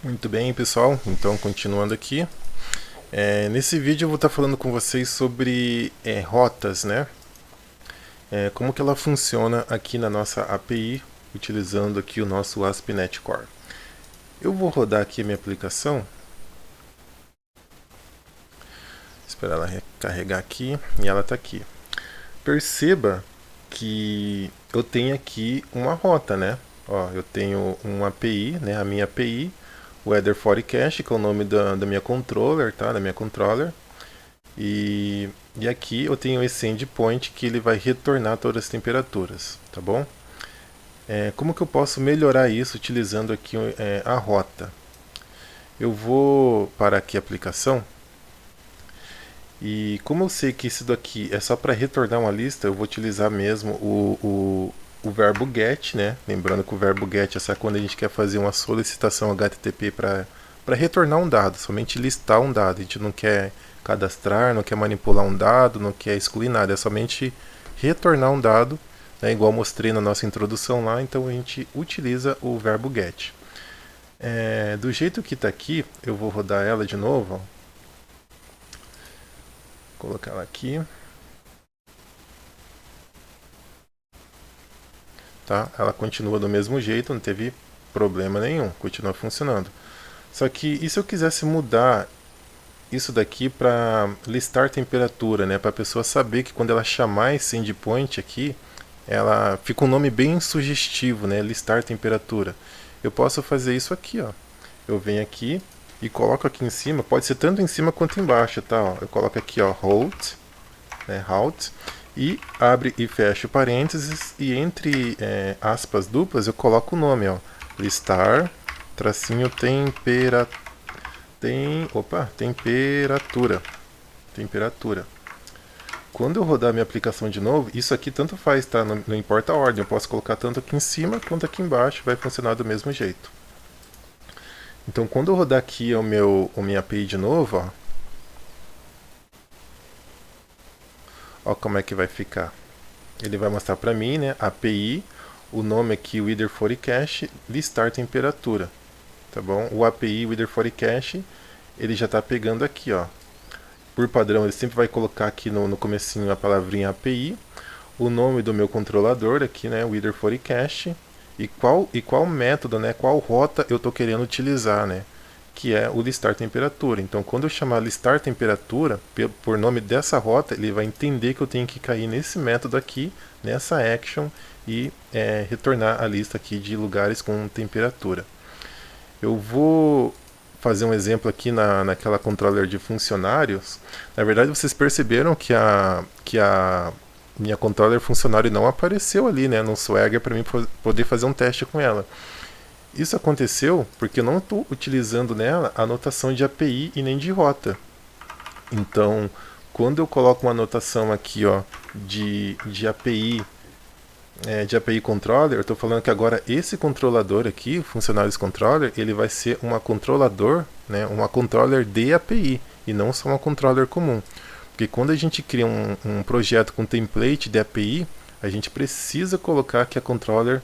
Muito bem, pessoal. Então, continuando aqui. Nesse vídeo eu vou estar falando com vocês sobre rotas, né? Como que ela funciona aqui na nossa API, utilizando aqui o nosso ASP.NET Core. Eu vou rodar aqui a minha aplicação. Esperar ela recarregar aqui. E ela está aqui. Perceba que eu tenho aqui uma rota, né? Ó, eu tenho uma API, né? A minha API, Weather Forecast, que é o nome da minha controller, tá? Da minha controller. E aqui eu tenho esse endpoint que ele vai retornar todas as temperaturas, tá bom? Como que eu posso melhorar isso utilizando aqui a rota? Eu vou para aqui a aplicação e como eu sei que isso daqui é só para retornar uma lista, eu vou utilizar mesmo o verbo get, né? Lembrando que o verbo get é só quando a gente quer fazer uma solicitação HTTP para retornar um dado, somente listar um dado. A gente não quer cadastrar, não quer manipular um dado, não quer excluir nada, é somente retornar um dado, né? Igual mostrei na nossa introdução lá, então a gente utiliza o verbo get. Do jeito que está aqui, eu vou rodar ela de novo, ó. Colocar ela aqui. Tá? Ela continua do mesmo jeito, não teve problema nenhum, continua funcionando. Só que e se eu quisesse mudar isso daqui para listar temperatura, né, para a pessoa saber que quando ela chamar esse endpoint aqui, ela fica um nome bem sugestivo, né, listar temperatura. Eu posso fazer isso aqui, ó. Eu venho aqui e coloco aqui em cima, pode ser tanto em cima quanto embaixo, tá? Ó. Eu coloco aqui, ó, halt, né, halt, e abre e fecha parênteses, e entre aspas duplas eu coloco o nome, ó, listar, tracinho temperatura. Quando eu rodar minha aplicação de novo, isso aqui tanto faz, tá? Não importa a ordem, eu posso colocar tanto aqui em cima quanto aqui embaixo, vai funcionar do mesmo jeito. Então quando eu rodar aqui a minha API de novo, ó como é que vai ficar. Ele vai mostrar para mim, né, API, o nome aqui, Weather Forecast, listar temperatura, tá bom? O API Weather Forecast, ele já está pegando aqui, ó. Por padrão, ele sempre vai colocar aqui no comecinho a palavrinha API, o nome do meu controlador aqui, né, Weather Forecast, e qual método, né, qual rota eu estou querendo utilizar, né, que é o listar temperatura. Então, quando eu chamar listar temperatura, por nome dessa rota, ele vai entender que eu tenho que cair nesse método aqui, nessa action, e retornar a lista aqui de lugares com temperatura. Eu vou fazer um exemplo aqui naquela controller de funcionários. Na verdade, vocês perceberam que a minha controller funcionário não apareceu ali, né, no Swagger para mim poder fazer um teste com ela. Isso aconteceu porque eu não estou utilizando nela a anotação de API e nem de rota. Então, quando eu coloco uma anotação aqui, ó, de API, de API controller, eu estou falando que agora esse controlador aqui, funcionários controller, ele vai ser uma controlador, né, uma controller de API e não só uma controller comum. Porque quando a gente cria um projeto com template de API, a gente precisa colocar que a controller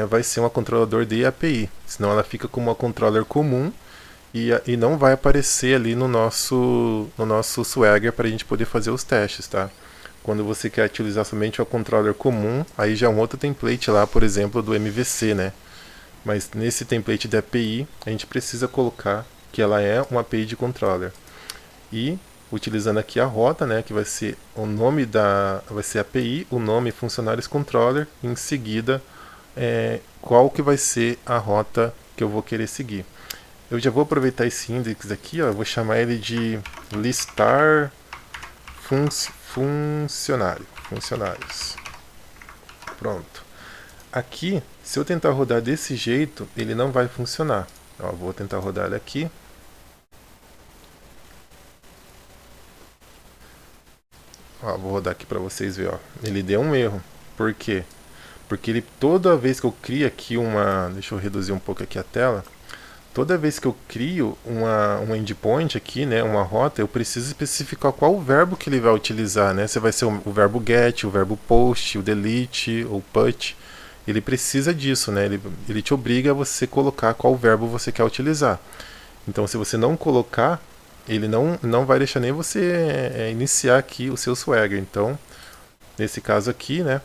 vai ser uma controlador de API, senão ela fica como uma controller comum e não vai aparecer ali no nosso Swagger para a gente poder fazer os testes, tá? Quando você quer utilizar somente uma controller comum, aí já é um outro template lá, por exemplo, do MVC, né? Mas nesse template de API, a gente precisa colocar que ela é uma API de controller. E utilizando aqui a rota, né, que vai ser o nome vai ser API, o nome funcionários controller, e em seguida qual que vai ser a rota que eu vou querer seguir. Eu já vou aproveitar esse index aqui, ó, eu vou chamar ele de listar funcionários. Pronto. Aqui, se eu tentar rodar desse jeito, ele não vai funcionar. Ó, vou tentar rodar ele aqui. Ó, vou rodar aqui para vocês verem. Ó. Ele deu um erro. Por quê? Porque ele, toda vez que eu crio aqui deixa eu reduzir um pouco aqui a tela. Toda vez que eu crio um endpoint aqui, né, uma rota, eu preciso especificar qual verbo que ele vai utilizar, né? Se vai ser o verbo get, o verbo post, o delete, o put. ele precisa disso, né? Ele te obriga a você colocar qual verbo você quer utilizar. Então, se você não colocar, ele não vai deixar nem você iniciar aqui o seu Swagger. Então, nesse caso aqui, né?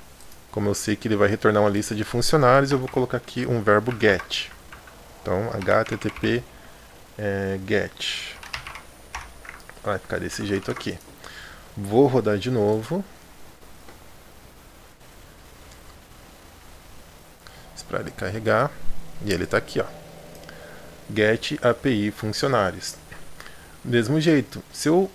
Como eu sei que ele vai retornar uma lista de funcionários, eu vou colocar aqui um verbo get. Então, http get. Vai ficar desse jeito aqui. Vou rodar de novo. Esperar ele carregar. E ele está aqui, ó. Get API funcionários. Mesmo jeito.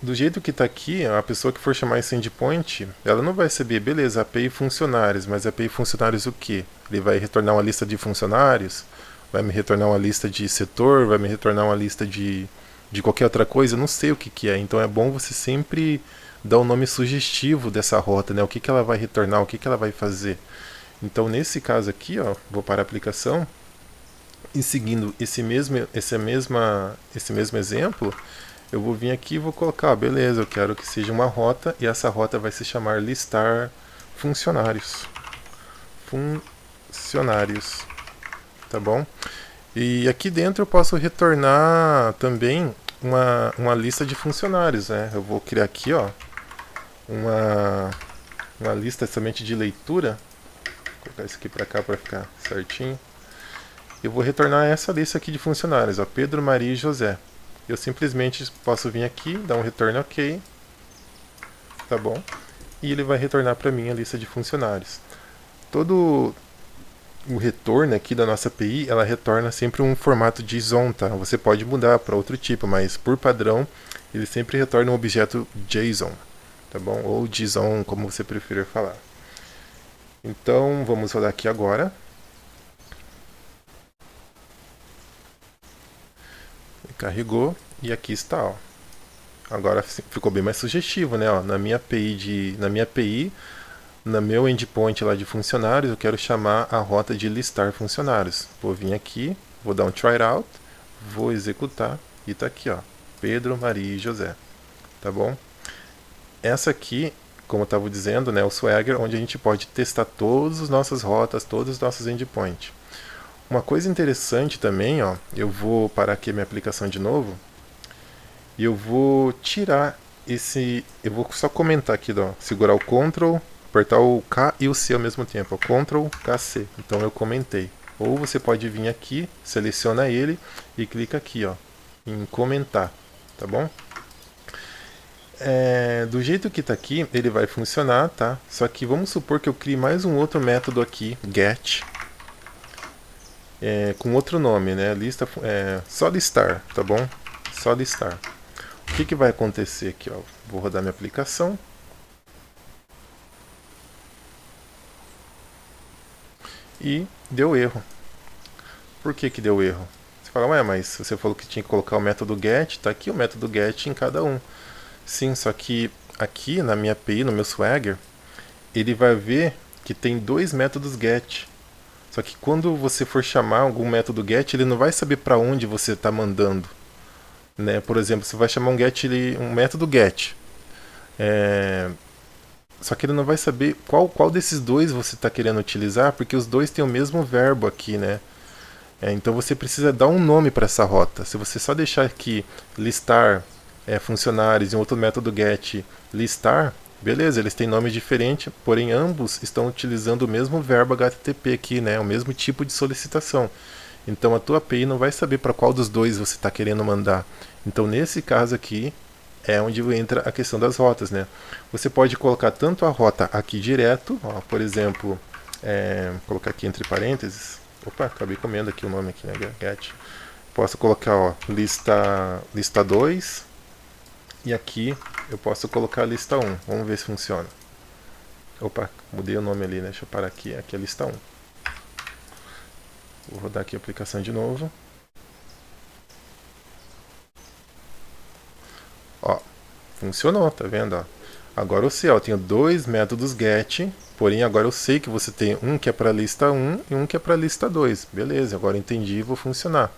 Do jeito que está aqui, a pessoa que for chamar esse endpoint, ela não vai saber, beleza, API funcionários, mas API funcionários o quê? Ele vai retornar uma lista de funcionários? Vai me retornar uma lista de setor? Vai me retornar uma lista de qualquer outra coisa? Eu não sei o que é. Então é bom você sempre dar um nome sugestivo dessa rota, né? O que ela vai retornar, o que ela vai fazer. Então nesse caso aqui, ó, vou para a aplicação e seguindo esse mesmo exemplo, eu vou vir aqui e vou colocar, beleza, eu quero que seja uma rota e essa rota vai se chamar listar funcionários. Funcionários, tá bom? E aqui dentro eu posso retornar também uma lista de funcionários, né? Eu vou criar aqui, ó, uma lista somente de leitura. Vou colocar isso aqui para cá para ficar certinho. Eu vou retornar essa lista aqui de funcionários, ó, Pedro, Maria e José. Eu simplesmente posso vir aqui, dar um retorno ok, tá bom? E ele vai retornar para mim a lista de funcionários. Todo o retorno aqui da nossa API, ela retorna sempre um formato JSON, tá? Você pode mudar para outro tipo, mas por padrão, ele sempre retorna um objeto JSON, tá bom? Ou JSON, como você preferir falar. Então, vamos rodar aqui agora. Carregou e aqui está, ó. Agora ficou bem mais sugestivo, né? Ó, na minha API, no meu endpoint lá de funcionários, eu quero chamar a rota de listar funcionários. Vou vir aqui, vou dar um try out, vou executar e tá aqui, ó, Pedro, Maria e José, tá bom? Essa aqui, como eu estava dizendo, né, o Swagger, onde a gente pode testar todas as nossas rotas, todos os nossos endpoints. Uma coisa interessante também, ó, eu vou parar aqui a minha aplicação de novo e eu vou tirar eu vou só comentar aqui, ó, segurar o Ctrl, apertar o K e o C ao mesmo tempo, ó, Ctrl, K, C. Então eu comentei. Ou você pode vir aqui, seleciona ele e clica aqui, ó, em comentar, tá bom? Do jeito que está aqui, ele vai funcionar, tá? Só que vamos supor que eu crie mais um outro método aqui, get, com outro nome, né? Lista, só listar, tá bom? Só listar. O que vai acontecer aqui, ó? Vou rodar minha aplicação. E deu erro. Por que deu erro? Você fala, ué, mas você falou que tinha que colocar o método get, tá aqui o método get em cada um. Sim, só que aqui na minha API, no meu Swagger, ele vai ver que tem dois métodos get. Só que quando você for chamar algum método get, ele não vai saber para onde você está mandando, né? Por exemplo, você vai chamar um método get, só que ele não vai saber qual desses dois você está querendo utilizar, porque os dois têm o mesmo verbo aqui, né? Então você precisa dar um nome para essa rota. Se você só deixar aqui listar funcionários e um outro método get listar, beleza, eles têm nome diferente, porém ambos estão utilizando o mesmo verbo HTTP aqui, né? O mesmo tipo de solicitação. Então a tua API não vai saber para qual dos dois você está querendo mandar. Então nesse caso aqui é onde entra a questão das rotas, né? Você pode colocar tanto a rota aqui direto, ó, por exemplo, vou colocar aqui entre parênteses. Opa, acabei comendo aqui o nome aqui, né? Get. Posso colocar, ó, lista 2. E aqui eu posso colocar a lista 1. Vamos ver se funciona. Opa, mudei o nome ali, né? Deixa eu parar aqui. Aqui é a lista 1. Vou rodar aqui a aplicação de novo. Ó, funcionou, tá vendo? Ó? Agora eu sei, ó, eu tenho dois métodos get, porém agora eu sei que você tem um que é para a lista 1 e um que é para a lista 2. Beleza, agora eu entendi e vou funcionar.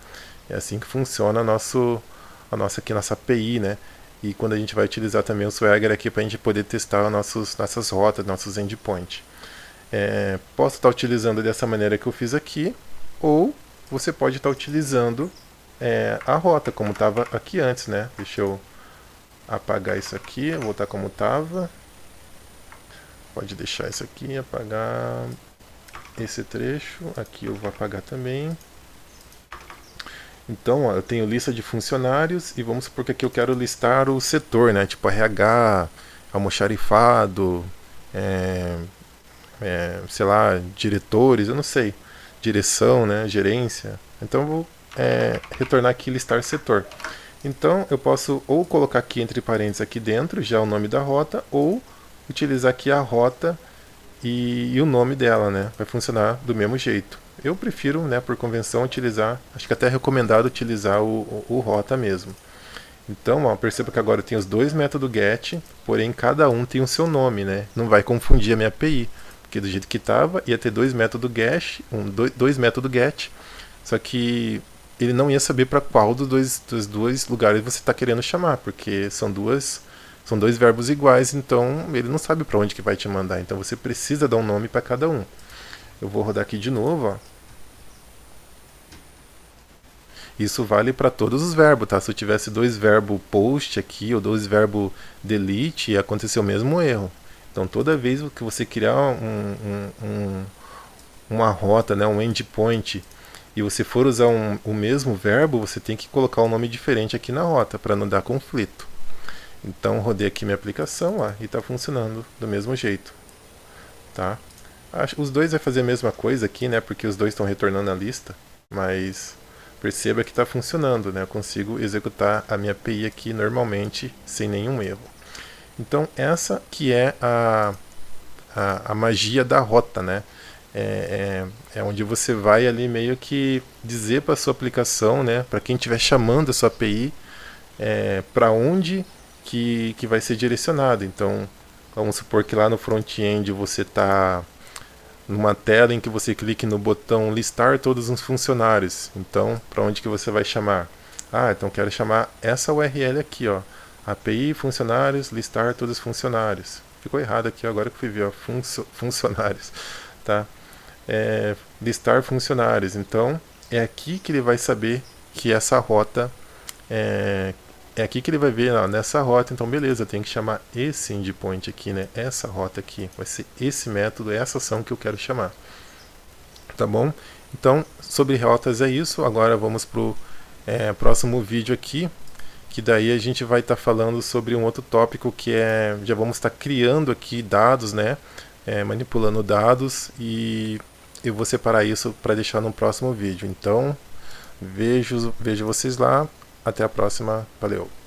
É assim que funciona a nossa API, né? E quando a gente vai utilizar também o Swagger aqui para a gente poder testar nossas rotas, nossos endpoints. Posso estar utilizando dessa maneira que eu fiz aqui, ou você pode estar utilizando a rota, como estava aqui antes, né? Deixa eu apagar isso aqui, voltar como estava. Pode deixar isso aqui, apagar esse trecho. Aqui eu vou apagar também. Então, ó, eu tenho lista de funcionários e vamos supor que aqui eu quero listar o setor, né? Tipo RH, almoxarifado, sei lá, diretores, eu não sei, direção, né? Gerência. Então eu vou retornar aqui listar setor. Então eu posso ou colocar aqui entre parênteses aqui dentro já o nome da rota, ou utilizar aqui a rota e o nome dela, né? Vai funcionar do mesmo jeito. Eu prefiro, né, por convenção, utilizar, acho que até é recomendado utilizar o rota mesmo. Então, ó, perceba que agora eu tenho os dois métodos GET, porém cada um tem o seu nome, né? Não vai confundir a minha API, porque do jeito que estava, ia ter dois métodos GET, dois métodos GET, só que ele não ia saber para qual dos dois lugares você está querendo chamar, porque são dois verbos iguais, então ele não sabe para onde que vai te mandar. Então você precisa dar um nome para cada um. Eu vou rodar aqui de novo, ó. Isso vale para todos os verbos, tá? Se eu tivesse dois verbos post aqui ou dois verbos delete, ia acontecer o mesmo erro. Então toda vez que você criar uma rota, né, um endpoint, e você for usar o mesmo verbo, você tem que colocar um nome diferente aqui na rota para não dar conflito. Então rodei aqui minha aplicação, ó, e está funcionando do mesmo jeito, tá? Os dois vai fazer a mesma coisa aqui, né? Porque os dois estão retornando a lista, mas perceba que está funcionando, né? Eu consigo executar a minha API aqui normalmente sem nenhum erro. Então essa que é a magia da rota, né? É onde você vai ali meio que dizer para a sua aplicação, né? Para quem estiver chamando a sua API, para onde que vai ser direcionado. Então, vamos supor que lá no front-end você está numa tela em que você clique no botão listar todos os funcionários. Então, para onde que você vai chamar? Então quero chamar essa URL aqui, ó. API funcionários, listar todos os funcionários. Ficou errado aqui agora que eu fui ver, ó, funcionários, tá? Listar funcionários. Então, é aqui que ele vai saber que essa rota é aqui que ele vai ver, ó, nessa rota. Então beleza, eu tenho que chamar esse endpoint aqui, né? Essa rota aqui, vai ser esse método, essa ação que eu quero chamar, tá bom? Então sobre rotas é isso. Agora vamos pro próximo vídeo aqui, que daí a gente vai estar falando sobre um outro tópico que já vamos estar criando aqui dados, né? Manipulando dados, e eu vou separar isso para deixar no próximo vídeo. Então vejo vocês lá. Até a próxima. Valeu!